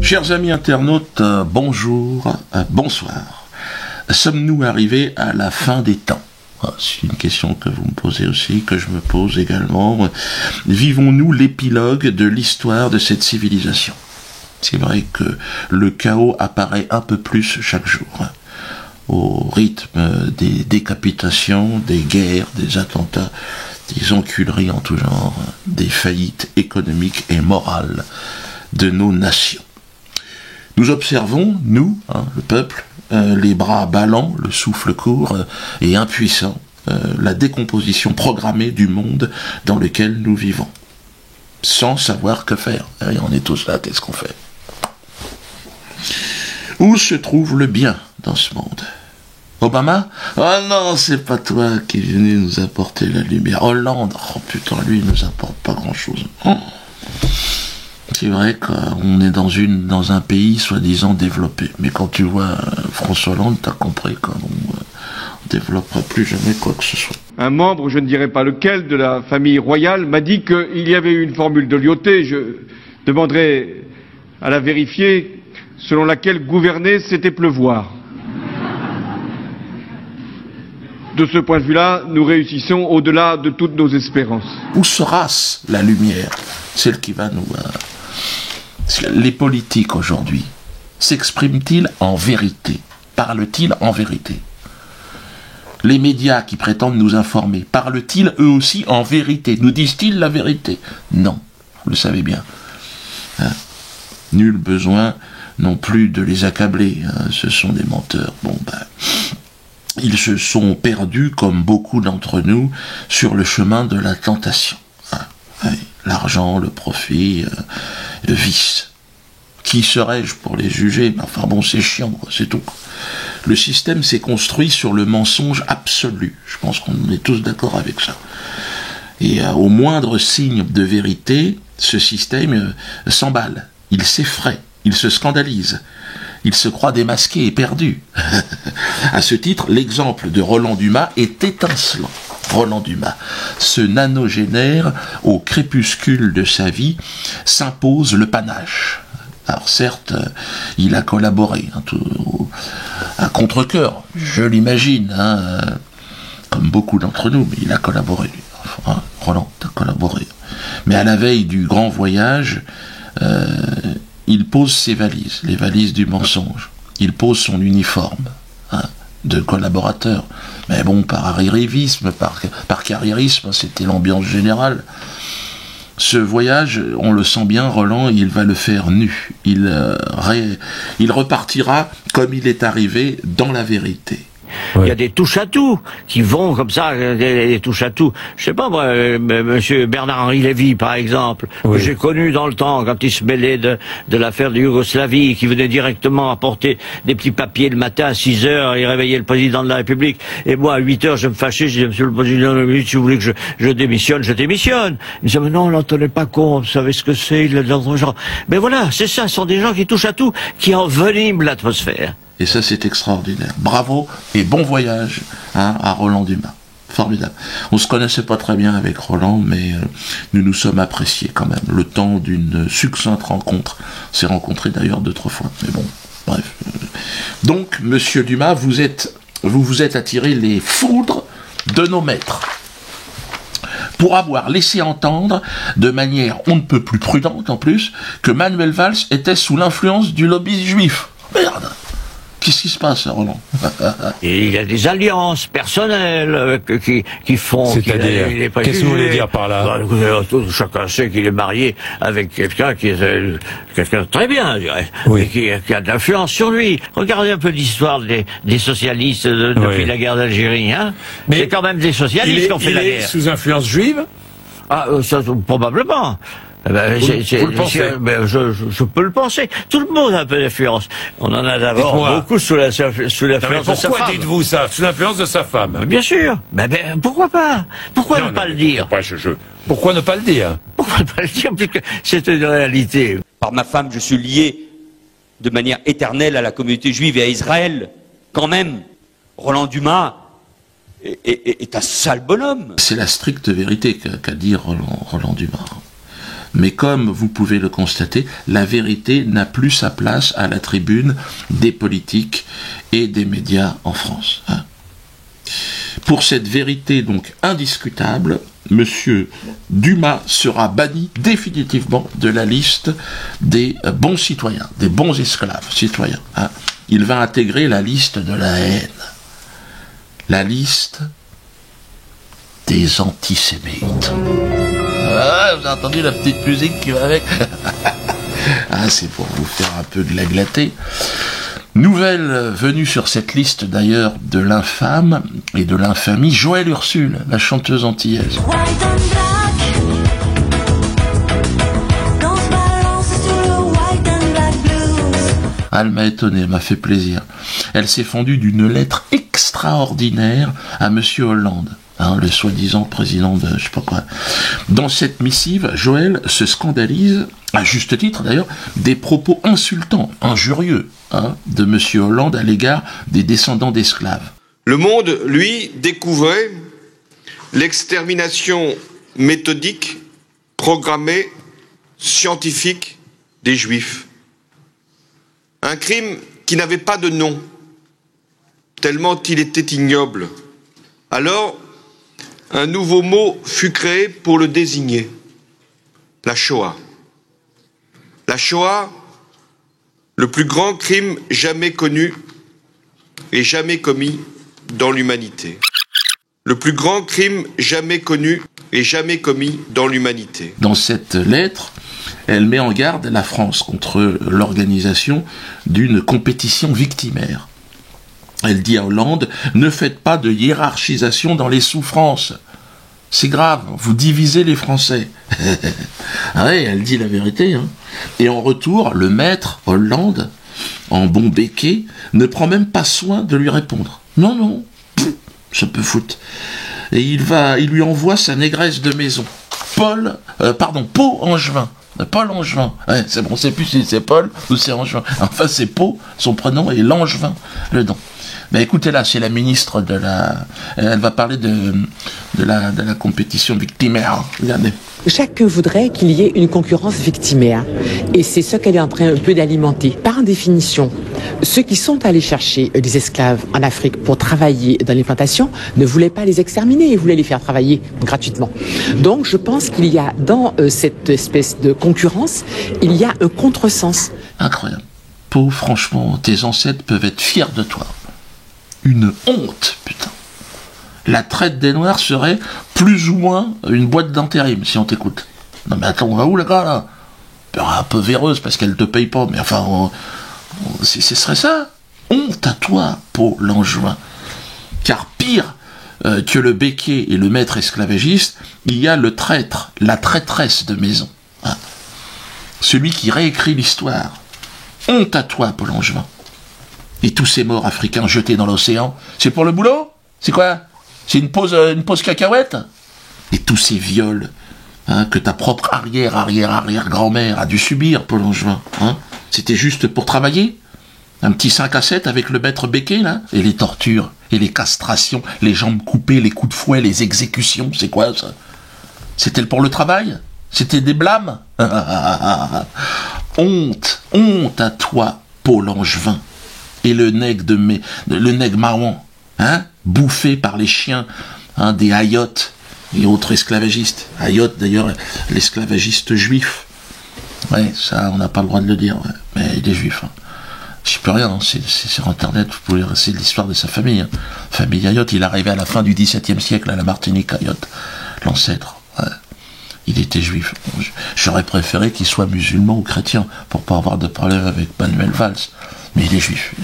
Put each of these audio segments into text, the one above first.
Chers amis internautes, bonjour, bonsoir. Sommes-nous arrivés à la fin des temps? C'est une question que vous me posez aussi, que je me pose également. Vivons-nous l'épilogue de l'histoire de cette civilisation? C'est vrai que le chaos apparaît un peu plus chaque jour, au rythme des décapitations, des guerres, des attentats, des enculeries en tout genre, des faillites économiques et morales de nos nations. Nous observons, nous, le peuple, les bras ballants, le souffle court et impuissant, la décomposition programmée du monde dans lequel nous vivons, sans savoir que faire. Et on est tous là, qu'est-ce qu'on fait? Où se trouve le bien dans ce monde? Obama? Oh non, c'est pas toi qui es venu nous apporter la lumière. Hollande? Oh putain, lui, il nous apporte pas grand-chose. C'est vrai qu'on est dans un pays soi-disant développé. Mais quand tu vois François Hollande, t'as compris qu'on ne développera plus jamais quoi que ce soit. Un membre, je ne dirais pas lequel, de la famille royale m'a dit qu'il y avait eu une formule de Lyautey, je demanderai à la vérifier, selon laquelle gouverner, c'était pleuvoir. De ce point de vue-là, nous réussissons au-delà de toutes nos espérances. Où sera-ce la lumière? Celle qui va nous... Les politiques aujourd'hui, s'expriment-ils en vérité? Parlent-ils en vérité? Les médias qui prétendent nous informer, parlent-ils eux aussi en vérité? Nous disent-ils la vérité? Non, vous le savez bien. Nul besoin non plus de les accabler, ce sont des menteurs. Ils se sont perdus, comme beaucoup d'entre nous, sur le chemin de la tentation. L'argent, le profit, le vice. Qui serais-je pour les juger? Enfin bon, c'est chiant, c'est tout. Le système s'est construit sur le mensonge absolu. Je pense qu'on est tous d'accord avec ça. Et au moindre signe de vérité, ce système s'emballe, il s'effraie, il se scandalise. Il se croit démasqué et perdu. À ce titre, l'exemple de Roland Dumas est étincelant. Roland Dumas, ce nanogénaire, au crépuscule de sa vie, s'impose le panache. Alors certes, il a collaboré, à contre-cœur, je l'imagine, comme beaucoup d'entre nous, mais il a collaboré. Roland a collaboré. Mais à la veille du grand voyage, il pose ses valises, les valises du mensonge. Il pose son uniforme de collaborateur. Mais bon, par arriérisme, par carriérisme, c'était l'ambiance générale. Ce voyage, on le sent bien, Roland, il va le faire nu. Il repartira comme il est arrivé dans la vérité. Oui. Il y a des touches-à-tout qui vont comme ça, des touches-à-tout. Je sais pas moi, monsieur Bernard-Henri Lévy, par exemple, que j'ai connu dans le temps, quand il se mêlait de l'affaire de Yougoslavie, qui venait directement apporter des petits papiers le matin à 6 heures, il réveillait le président de la République. Et moi, à 8 heures, je me fâchais, je disais, monsieur le président de la République, si vous voulez que je démissionne, je démissionne. Il me disait, mais non, on n'en tenait pas compte, vous savez ce que c'est, il est dans genre. Mais voilà, c'est ça, ce sont des gens qui touchent à tout, qui enveniment l'atmosphère. Et ça, c'est extraordinaire. Bravo et bon voyage à Roland Dumas. Formidable. On se connaissait pas très bien avec Roland, mais nous nous sommes appréciés quand même. Le temps d'une succincte rencontre. On s'est rencontrés d'ailleurs 2-3 fois. Mais bon, bref. Donc, monsieur Dumas, vous vous êtes attiré les foudres de nos maîtres, pour avoir laissé entendre, de manière on ne peut plus prudente en plus, que Manuel Valls était sous l'influence du lobby juif. Merde! Qu'est-ce qui se passe, Roland? Et il y a des alliances personnelles qui font... C'est-à-dire, qu'est-ce que vous voulez dire par là? Chacun sait qu'il est marié avec quelqu'un qui est quelqu'un de très bien, je dirais, oui. Et qui a de l'influence sur lui. Regardez un peu l'histoire des socialistes depuis la guerre d'Algérie. C'est quand même des socialistes qui ont fait la guerre. Il est sous influence juive? Ça, probablement. Vous le pensez? Je peux le penser. Tout le monde a un peu d'influence. On en a d'abord beaucoup sous l'influence de sa femme. Pourquoi dites-vous ça? Sous l'influence de sa femme? Bien sûr. Mais pourquoi pas? Pourquoi ne pas le dire? Pourquoi ne pas le dire? Pourquoi ne pas le dire? Puisque c'est une réalité. Par ma femme, je suis lié de manière éternelle à la communauté juive et à Israël. Quand même, Roland Dumas est un sale bonhomme. C'est la stricte vérité qu'a dit Roland Dumas. Mais comme vous pouvez le constater, la vérité n'a plus sa place à la tribune des politiques et des médias en France. Pour cette vérité donc indiscutable, Monsieur Dumas sera banni définitivement de la liste des bons citoyens, des bons esclaves citoyens. Il va intégrer la liste de la haine, la liste des antisémites. Ah, vous avez entendu la petite musique qui va avec? C'est pour vous faire un peu de la glatter. Nouvelle venue sur cette liste d'ailleurs de l'infâme et de l'infamie, Joëlle Ursule, la chanteuse antillaise. Elle m'a étonné, elle m'a fait plaisir. Elle s'est fendue d'une lettre extraordinaire à Monsieur Hollande, le soi-disant président de je sais pas quoi. Dans cette missive, Joëlle se scandalise, à juste titre d'ailleurs, des propos insultants, injurieux, de Monsieur Hollande à l'égard des descendants d'esclaves. Le Monde, lui, découvrait l'extermination méthodique, programmée, scientifique des Juifs. Un crime qui n'avait pas de nom, tellement il était ignoble. Alors, un nouveau mot fut créé pour le désigner, la Shoah. La Shoah, le plus grand crime jamais connu et jamais commis dans l'humanité. Le plus grand crime jamais connu et jamais commis dans l'humanité. Dans cette lettre, elle met en garde la France contre l'organisation d'une compétition victimaire. Elle dit à Hollande, ne faites pas de hiérarchisation dans les souffrances. C'est grave, vous divisez les Français. Ouais, elle dit la vérité. Et en retour, le maître, Hollande, en bon béquet, ne prend même pas soin de lui répondre. Non, ça peut foutre. Et il lui envoie sa négresse de maison, Paul Angevin. Paul Angevin. Ouais, c'est bon, c'est plus si c'est Paul ou c'est Angevin. Enfin, c'est Pau, son prénom, et Langevin, le nom. Mais écoutez là, c'est la ministre de la... Elle va parler de la compétition victimaire. Regardez. Chacun voudrait qu'il y ait une concurrence victimaire. Et c'est ce qu'elle est en train un peu d'alimenter. Par définition, ceux qui sont allés chercher des esclaves en Afrique pour travailler dans les plantations ne voulaient pas les exterminer, ils voulaient les faire travailler gratuitement. Donc je pense qu'il y a dans cette espèce de concurrence, il y a un contresens. Incroyable. Pau, franchement, tes ancêtres peuvent être fiers de toi. Une honte, putain. La traite des Noirs serait plus ou moins une boîte d'intérim, si on t'écoute. Non mais attends, on va où là, là? Un peu véreuse parce qu'elle te paye pas, mais enfin, ce serait ça. Honte à toi, Pau Langevin. Car pire que le béquier et le maître esclavagiste, il y a le traître, la traîtresse de maison. Celui qui réécrit l'histoire. Honte à toi, Pau Langevin. Et tous ces morts africains jetés dans l'océan, c'est pour le boulot? C'est quoi? C'est une pause cacahuète? Et tous ces viols que ta propre arrière-grand-mère a dû subir, Pau Langevin, c'était juste pour travailler? Un petit 5 à 7 avec le maître béquet, là? Et les tortures, et les castrations, les jambes coupées, les coups de fouet, les exécutions, c'est quoi ça? C'était pour le travail? C'était des blâmes? Honte à toi, Pau Langevin. Et le nègre marron, bouffé par les chiens des Hayotes et autres esclavagistes. Hayotes, d'ailleurs, l'esclavagiste juif. Ouais, ça, on n'a pas le droit de le dire, mais il est juif. Je peux rien, c'est sur Internet, vous pouvez c'est l'histoire de sa famille. Famille Hayote, il est arrivé à la fin du XVIIe siècle à la Martinique, Hayote, l'ancêtre. Il était juif. J'aurais préféré qu'il soit musulman ou chrétien pour pas avoir de problème avec Manuel Valls. Mais il est juif.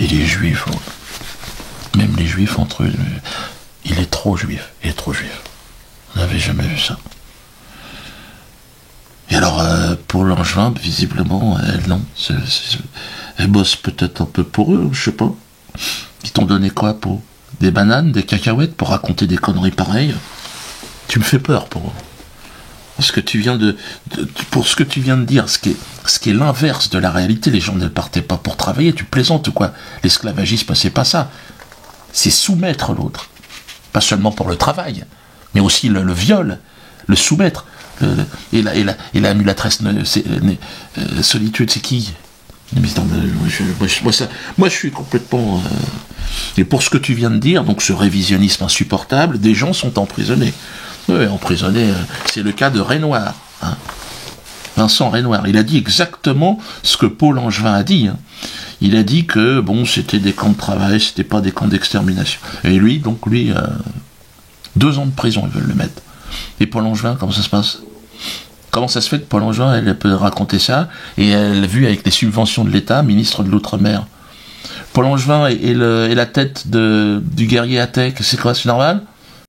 Il est juif. Même les juifs entre eux. Il est trop juif. On n'avait jamais vu ça. Et alors, pour Langevin, visiblement, elle, non. Elle bosse peut-être un peu pour eux, je sais pas. Ils t'ont donné quoi, pour des bananes, des cacahuètes pour raconter des conneries pareilles? Tu me fais peur pour ce que tu viens pour ce que tu viens de dire, ce qui est l'inverse de la réalité. Les gens ne partaient pas pour travailler. Tu plaisantes ou quoi? L'esclavagisme, c'est pas ça. c'est soumettre l'autre. Pas seulement pour le travail, mais aussi le viol, le soumettre. Et la mulatresse solitude, c'est qui? Moi, je suis complètement... Et pour ce que tu viens de dire, donc ce révisionnisme insupportable, des gens sont emprisonnés. Oui, emprisonnés, c'est le cas de Renoir. Hein. Vincent Renoir, il a dit exactement ce que Paul Angevin a dit. Hein. Il a dit que, bon, c'était des camps de travail, c'était pas des camps d'extermination. Et lui, 2 ans de prison, ils veulent le mettre. Et Paul Angevin, comment ça se passe? Comment ça se fait que Paul Angevin, elle peut raconter ça, et elle a vu avec les subventions de l'État, ministre de l'Outre-mer. Paul Angevin est la tête du guerrier athée, c'est quoi, c'est normal?